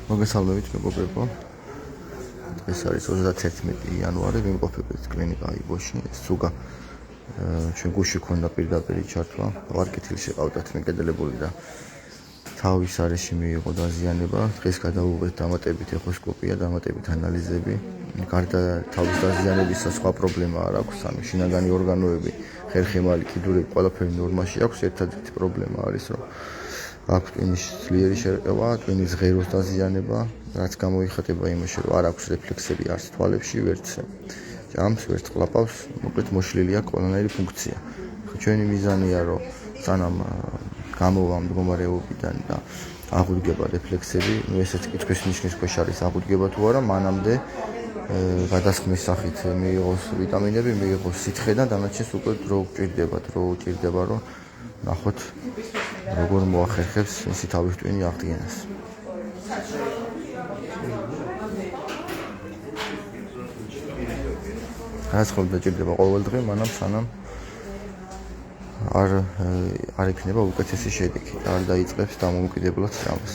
მოგესალმებით მეგობრებო. ეს არის 31 იანვარი, ვიმყოფებით კლინიკა აიბოში. სუგა ჩვენ გუშინ ქონდა პირდაპირ ჩართვა. ვარ კეთილში ყავდათ მეკედელებული და თავის არეში მიიღო დაზიანება. დღეს გადავუღეთ დამატებით ეხოსკოპია, დამატებით ანალიზები. გარდა თავის დაზიანებისა სხვა პრობლემა არ აქვს, ანუ შინაგანი ორგანოები, ხერხემალი, კიდურები, ყველაფერი ნორმაში აქვს. ერთადერთი პრობლემა არის, რომ აქვს ტვინის ძლიერი შერყევა, ტვინის ღეროს დაზიანება, რაც გამოიხატება იმაში, რომ არ აქვს რეფლექსები არც თვალებში, ვერც ჭამს, ვერც ყლაპავს, მოკლედ მოშლილია ყველანაირი ფუნქცია. ჩვენი მიზანია, რომ სანამ გამოვა მდგომარეობიდან და აღუდგება რეფლექსები, ესეც კითხვის ნიშნის ქვეშ არის აღუდგება თუ არა, მანამდე გადასხმის სახით მიიღოს ვიტამინები, მიიღოს სითხე და დანარჩენს უკვე დრო უჭირდება, რომ ნახოთ როგორ მოახერხებს მისი თავის ტვინი აღდგენას. განაცხადი დაჭირდება ყოველდღე, მანამ სანამ არ იქნება უკეთესი შედეგი და არ დაიწყებს დამოუკიდებლად ჭამას.